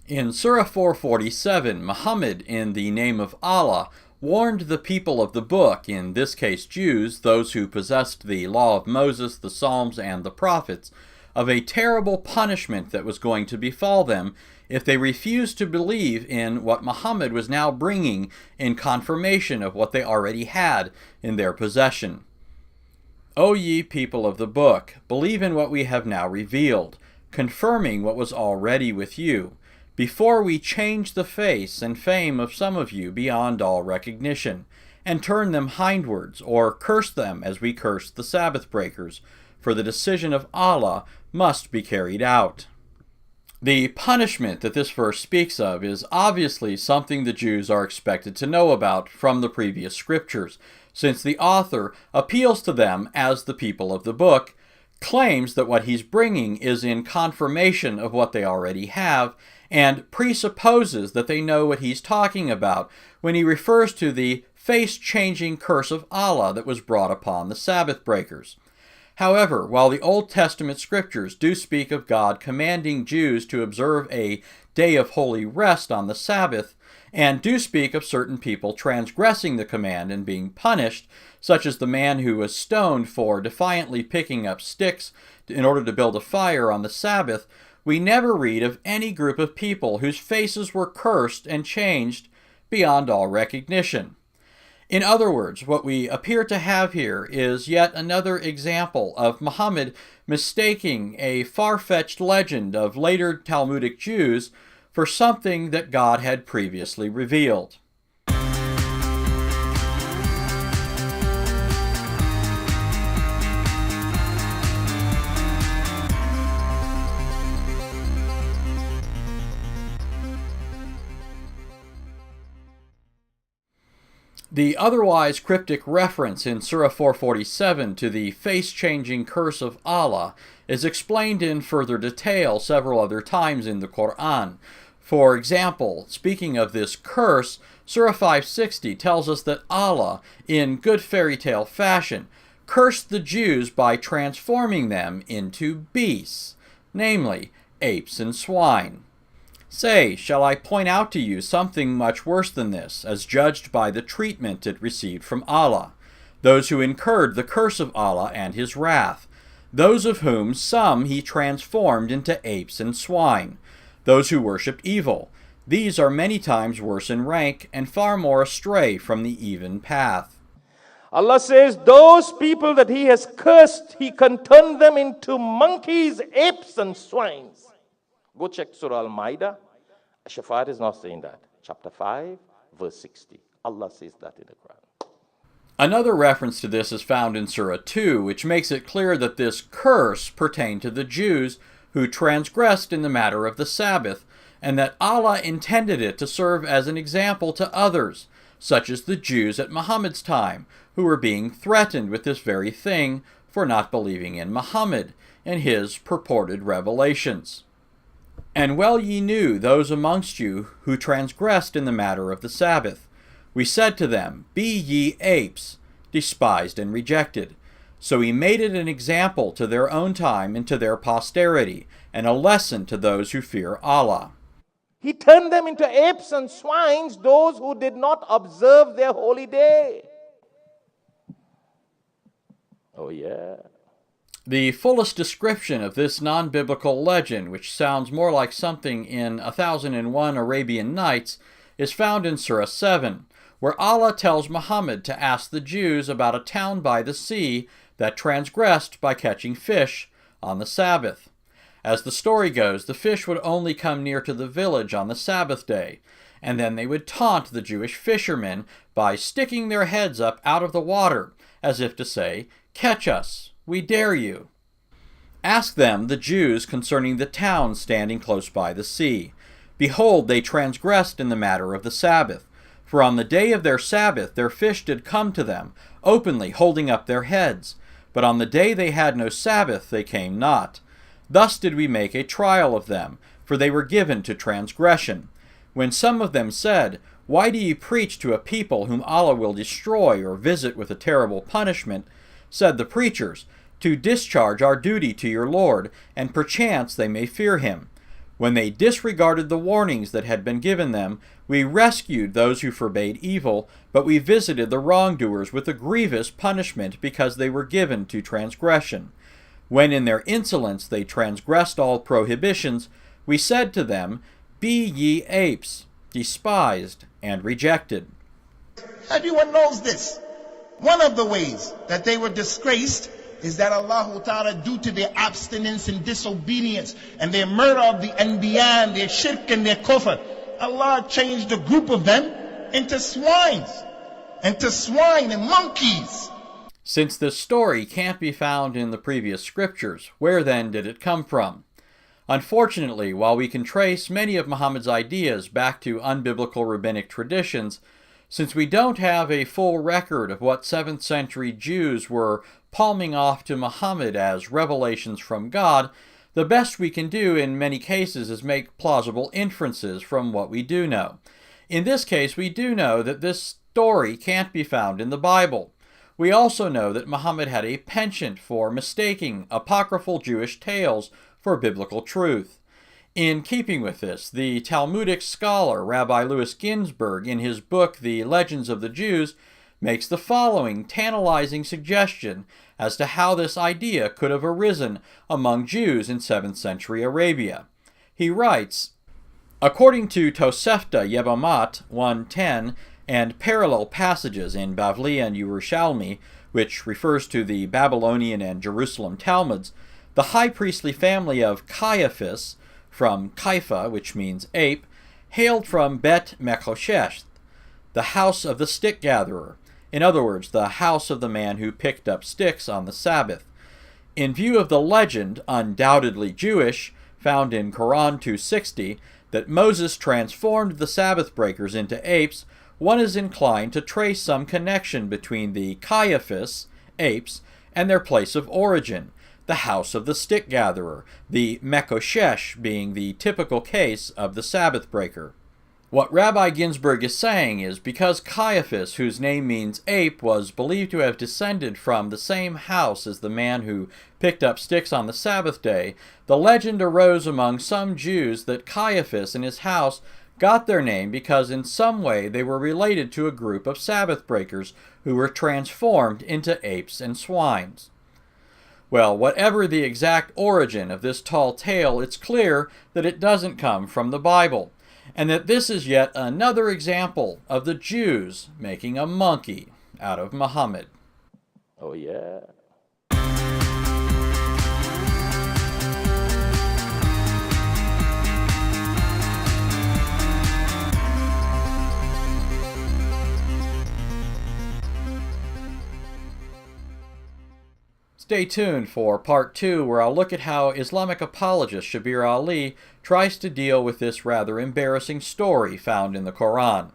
In Surah 447, Muhammad, in the name of Allah, warned the people of the book, in this case Jews, those who possessed the law of Moses, the Psalms, and the prophets, of a terrible punishment that was going to befall them if they refused to believe in what Muhammad was now bringing in confirmation of what they already had in their possession. O ye people of the book, believe in what we have now revealed, confirming what was already with you, before we change the face and fame of some of you beyond all recognition, and turn them hindwards, or curse them as we cursed the Sabbath breakers, for the decision of Allah must be carried out. The punishment that this verse speaks of is obviously something the Jews are expected to know about from the previous scriptures, since the author appeals to them as the people of the book, claims that what he's bringing is in confirmation of what they already have, and presupposes that they know what he's talking about when he refers to the face-changing curse of Allah that was brought upon the Sabbath breakers. However, while the Old Testament scriptures do speak of God commanding Jews to observe a day of holy rest on the Sabbath, and do speak of certain people transgressing the command and being punished, such as the man who was stoned for defiantly picking up sticks in order to build a fire on the Sabbath, we never read of any group of people whose faces were cursed and changed beyond all recognition. In other words, what we appear to have here is yet another example of Muhammad mistaking a far-fetched legend of later Talmudic Jews for something that God had previously revealed. The otherwise cryptic reference in Surah 447 to the face-changing curse of Allah is explained in further detail several other times in the Quran. For example, speaking of this curse, Surah 560 tells us that Allah, in good fairy tale fashion, cursed the Jews by transforming them into beasts, namely apes and swine. Say, shall I point out to you something much worse than this, as judged by the treatment it received from Allah, those who incurred the curse of Allah and his wrath, those of whom some he transformed into apes and swine, those who worshipped evil. These are many times worse in rank and far more astray from the even path. Allah says, those people that he has cursed, he can turn them into monkeys, apes, and swines. Go check Surah Al-Ma'idah. Shafar is not saying that. Chapter 5, verse 60. Allah says that in the Quran. Another reference to this is found in Surah 2, which makes it clear that this curse pertained to the Jews who transgressed in the matter of the Sabbath, and that Allah intended it to serve as an example to others, such as the Jews at Muhammad's time, who were being threatened with this very thing for not believing in Muhammad and his purported revelations. And well ye knew those amongst you who transgressed in the matter of the Sabbath. We said to them, be ye apes, despised and rejected. So he made it an example to their own time and to their posterity, and a lesson to those who fear Allah. He turned them into apes and swines, those who did not observe their holy day. Oh yeah. The fullest description of this non-biblical legend, which sounds more like something in 1001 Arabian Nights, is found in Surah 7, where Allah tells Muhammad to ask the Jews about a town by the sea that transgressed by catching fish on the Sabbath. As the story goes, the fish would only come near to the village on the Sabbath day, and then they would taunt the Jewish fishermen by sticking their heads up out of the water, as if to say, catch us, we dare you. Ask them, the Jews, concerning the town standing close by the sea. Behold, they transgressed in the matter of the Sabbath. For on the day of their Sabbath their fish did come to them, openly holding up their heads. But on the day they had no Sabbath they came not. Thus did we make a trial of them, for they were given to transgression. When some of them said, why do ye preach to a people whom Allah will destroy or visit with a terrible punishment? Said the preachers, to discharge our duty to your Lord, and perchance they may fear him. When they disregarded the warnings that had been given them, we rescued those who forbade evil, but we visited the wrongdoers with a grievous punishment because they were given to transgression. When in their insolence they transgressed all prohibitions, we said to them, Be ye apes, despised and rejected. Everyone knows this. One of the ways that they were disgraced is that Allah Ta'ala, due to their abstinence and disobedience and their murder of the Anbiya and their shirk and their kufr, Allah changed a group of them into swine and monkeys. Since this story can't be found in the previous scriptures, where then did it come from? Unfortunately, while we can trace many of Muhammad's ideas back to unbiblical rabbinic traditions, since we don't have a full record of what 7th century Jews were palming off to Muhammad as revelations from God, the best we can do in many cases is make plausible inferences from what we do know. In this case, we do know that this story can't be found in the Bible. We also know that Muhammad had a penchant for mistaking apocryphal Jewish tales for biblical truth. In keeping with this, the Talmudic scholar Rabbi Louis Ginsburg, in his book The Legends of the Jews, makes the following tantalizing suggestion as to how this idea could have arisen among Jews in 7th century Arabia. He writes, according to Tosefta Yebamot 110 and parallel passages in Bavli and Yerushalmi, which refers to the Babylonian and Jerusalem Talmuds, the high priestly family of Caiaphas, from Kaifa, which means ape, hailed from Bet Mechoshesh, the house of the stick-gatherer, in other words, the house of the man who picked up sticks on the Sabbath. In view of the legend, undoubtedly Jewish, found in Quran 260, that Moses transformed the Sabbath breakers into apes, one is inclined to trace some connection between the Caiaphas, apes, and their place of origin, the house of the stick-gatherer, the Mechoshesh being the typical case of the Sabbath breaker. What Rabbi Ginsburg is saying is because Caiaphas, whose name means ape, was believed to have descended from the same house as the man who picked up sticks on the Sabbath day, the legend arose among some Jews that Caiaphas and his house got their name because in some way they were related to a group of Sabbath breakers who were transformed into apes and swines. Well, whatever the exact origin of this tall tale, it's clear that it doesn't come from the Bible, and that this is yet another example of the Jews making a monkey out of Muhammad. Oh, yeah. Stay tuned for Part 2, where I'll look at how Islamic apologist Shabir Ali tries to deal with this rather embarrassing story found in the Quran.